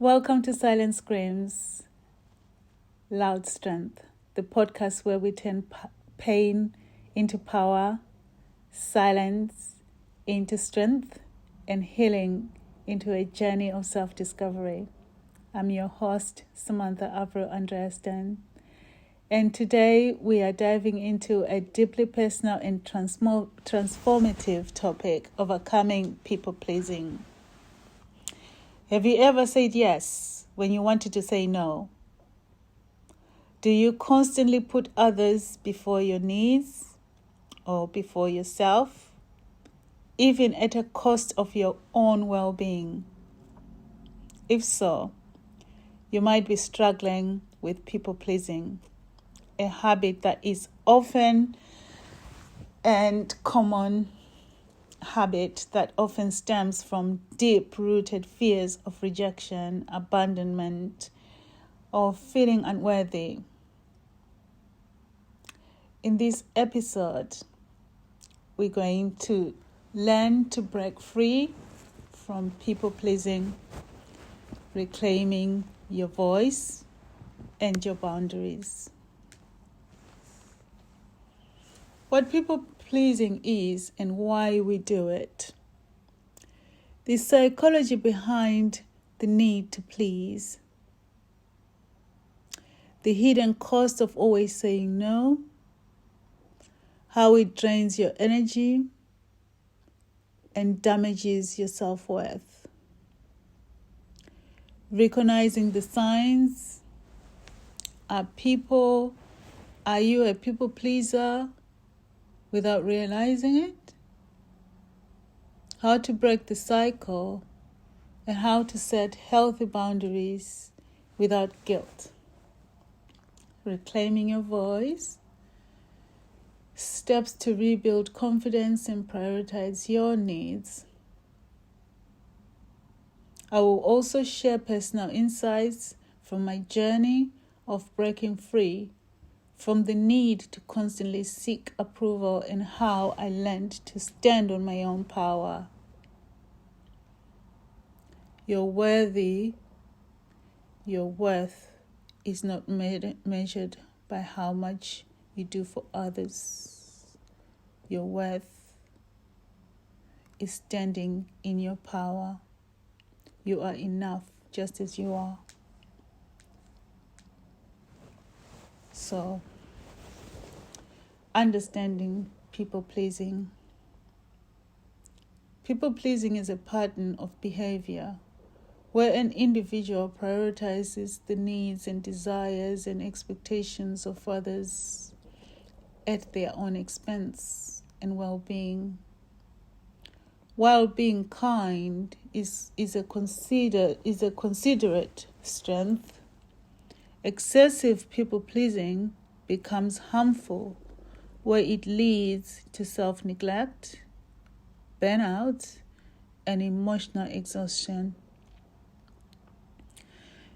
Welcome to Silent Screams, Loud Strength, the podcast where we turn pain into power, silence into strength, and healing into a journey of self-discovery. I'm your host, Samantha Avril-Andreassen, and today we are diving into a deeply personal and transformative topic: overcoming people-pleasing. Have you ever said yes when you wanted to say no? Do you constantly put others before your needs or before yourself, even at a cost of your own well-being? If so, you might be struggling with people-pleasing, a habit that is often and common habit that often stems from deep-rooted fears of rejection, abandonment, or feeling unworthy. In this episode, we're going to learn to break free from people-pleasing, reclaiming your voice and your boundaries. What people-pleasing is and why we do it. The psychology behind the need to please. The hidden cost of always saying no. How it drains your energy and damages your self-worth. Recognizing the signs. Are you a people pleaser without realizing it? How to break the cycle and how to set healthy boundaries without guilt. Reclaiming your voice. Steps to rebuild confidence and prioritize your needs. I will also share personal insights from my journey of breaking free from the need to constantly seek approval and how I learned to stand on my own power. You're worthy. Your worth is not measured by how much you do for others. Your worth is standing in your power. You are enough just as you are. So, understanding people-pleasing. People-pleasing is a pattern of behavior where an individual prioritizes the needs and desires and expectations of others at their own expense and well-being. While being kind is a considerate strength, excessive people-pleasing becomes harmful where it leads to self-neglect, burnout, and emotional exhaustion.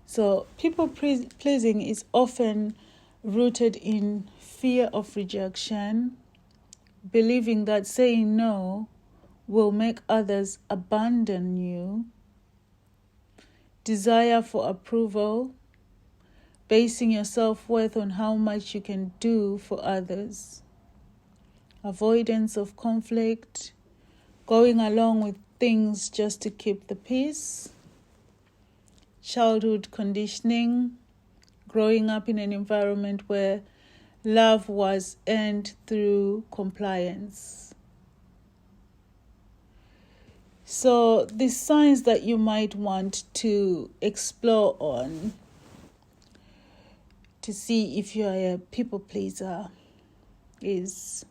So people-pleasing is often rooted in fear of rejection, believing that saying no will make others abandon you, desire for approval, basing your self-worth on how much you can do for others, avoidance of conflict, going along with things just to keep the peace, childhood conditioning, growing up in an environment where love was earned through compliance. So the signs that you might want to explore on to see if you are a people pleaser is: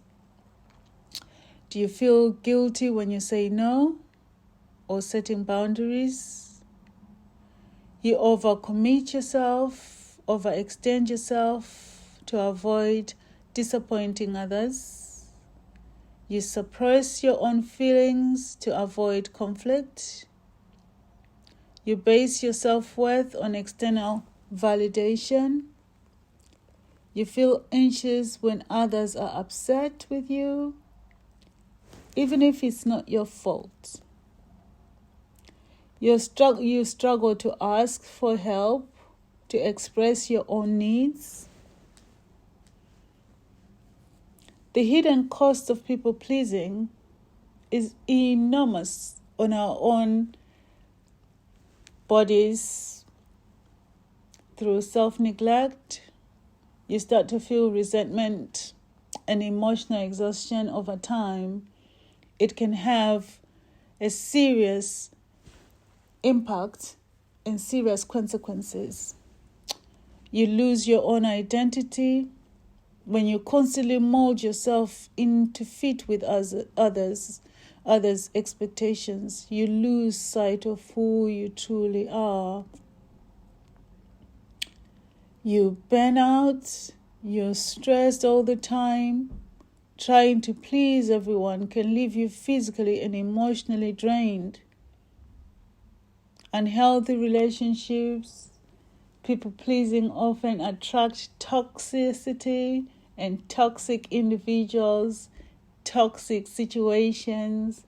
do you feel guilty when you say no or setting boundaries? You overcommit yourself, overextend yourself to avoid disappointing others. You suppress your own feelings to avoid conflict. You base your self-worth on external validation. You feel anxious when others are upset with you, even if it's not your fault. You struggle to ask for help, to express your own needs. The hidden cost of people pleasing is enormous on our own bodies. Through self-neglect, you start to feel resentment and emotional exhaustion over time. It can have a serious impact and serious consequences. You lose your own identity when you constantly mold yourself into fit with others' expectations. You lose sight of who you truly are. You burn out, you're stressed all the time. Trying to please everyone can leave you physically and emotionally drained. Unhealthy relationships, people pleasing often attract toxicity and toxic individuals, toxic situations,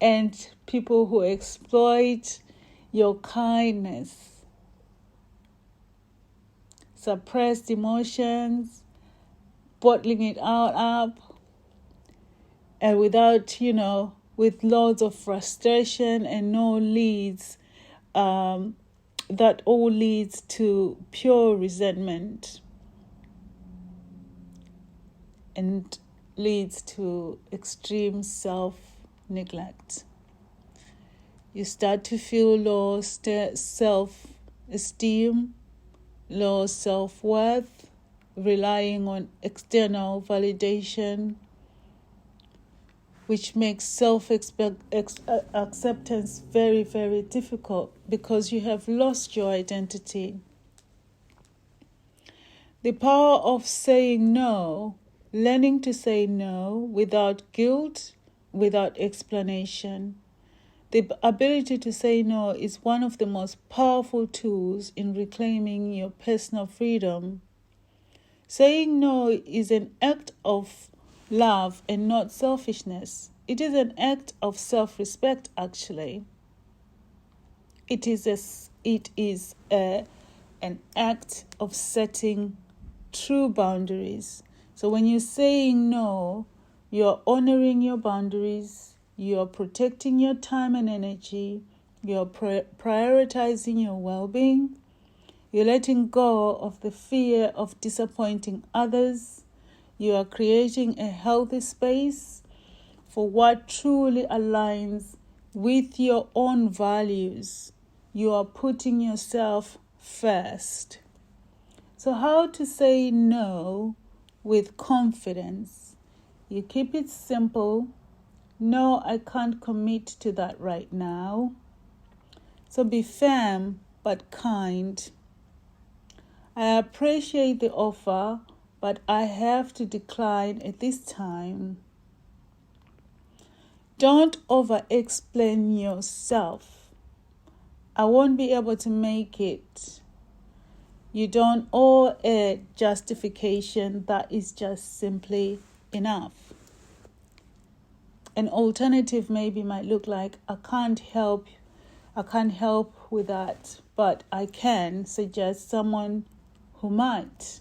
and people who exploit your kindness. Suppressed emotions, bottling it out up, and with loads of frustration and no leads, that all leads to pure resentment and leads to extreme self-neglect. You start to feel low self-esteem, low self-worth, relying on external validation, which makes self-acceptance very, very difficult because you have lost your identity. The power of saying no, learning to say no without guilt, without explanation. The ability to say no is one of the most powerful tools in reclaiming your personal freedom. Saying no is an act of love and not selfishness. It is an act of self-respect, actually. It is an act of setting true boundaries. So when you're saying no, you're honoring your boundaries, you're protecting your time and energy, you're prioritizing your well-being, you're letting go of the fear of disappointing others, you are creating a healthy space for what truly aligns with your own values. You are putting yourself first. So how to say no with confidence? You keep it simple. No, I can't commit to that right now. So be firm but kind. I appreciate the offer, but I have to decline at this time. Don't over-explain yourself. I won't be able to make it. You don't owe a justification that is just simply enough. An alternative maybe might look like, I can't help with that, but I can suggest someone who might.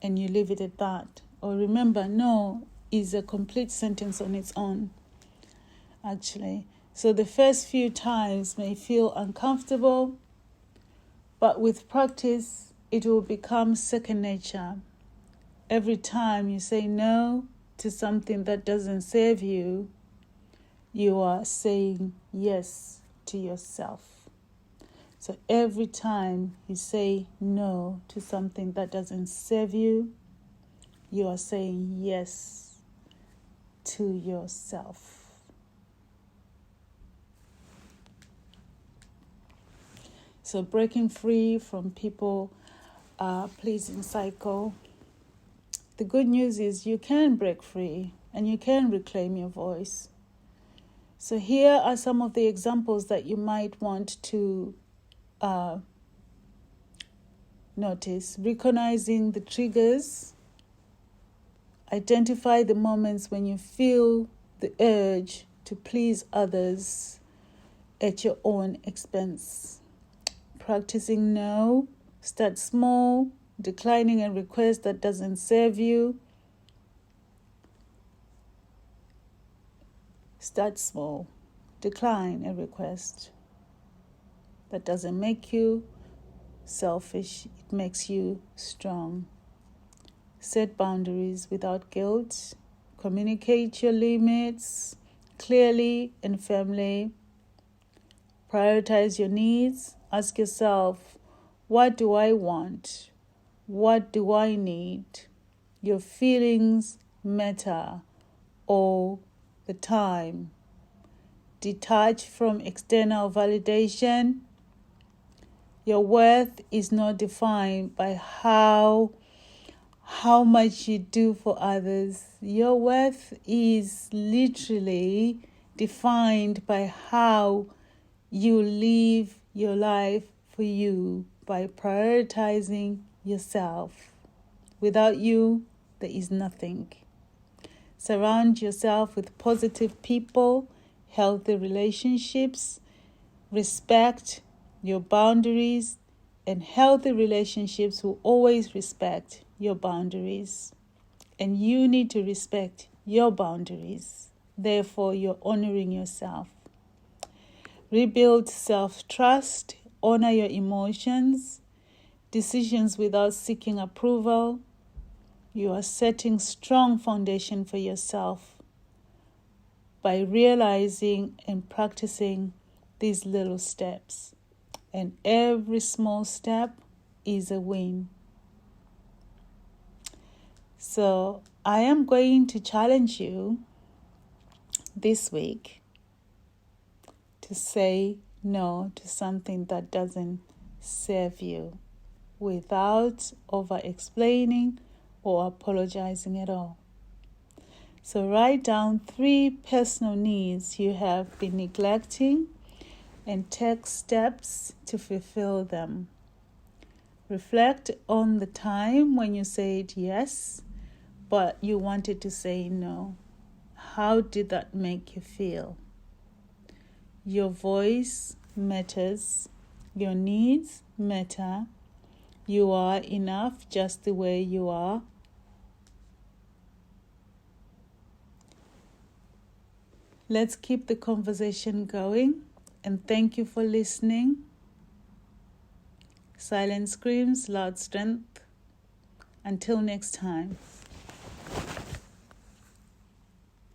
And you leave it at that. Or remember, no is a complete sentence on its own, actually. So the first few times may feel uncomfortable, but with practice, it will become second nature. Every time you say no to something that doesn't serve you, you are saying yes to yourself. So every time you say no to something that doesn't serve you, you are saying yes to yourself. So breaking free from people pleasing cycle. The good news is you can break free and you can reclaim your voice. So here are some of the examples that you might want to notice. Recognizing the triggers. Identify the moments when you feel the urge to please others. at your own expense. Practicing no, start small, declining a request that doesn't serve you. Start small, decline a request that doesn't make you selfish, it makes you strong. Set boundaries without guilt. Communicate your limits clearly and firmly. Prioritize your needs. Ask yourself, what do I want? What do I need? Your feelings matter all the time. Detach from external validation. Your worth is not defined by how much you do for others. Your worth is literally defined by how you live your life for you, by prioritizing yourself. Without you, there is nothing. Surround yourself with positive people, healthy relationships, respect your boundaries, and healthy relationships will always respect your boundaries. And you need to respect your boundaries. Therefore, you're honoring yourself. Rebuild self-trust, honor your emotions, decisions without seeking approval. You are setting strong foundation for yourself by realizing and practicing these little steps. And every small step is a win. So I am going to challenge you this week to say no to something that doesn't serve you without over-explaining or apologizing at all. So write down 3 personal needs you have been neglecting and take steps to fulfill them. Reflect on the time when you said yes, but you wanted to say no. How did that make you feel? Your voice matters. Your needs matter. You are enough just the way you are. Let's keep the conversation going, and thank you for listening. Silent screams, loud strength. Until next time.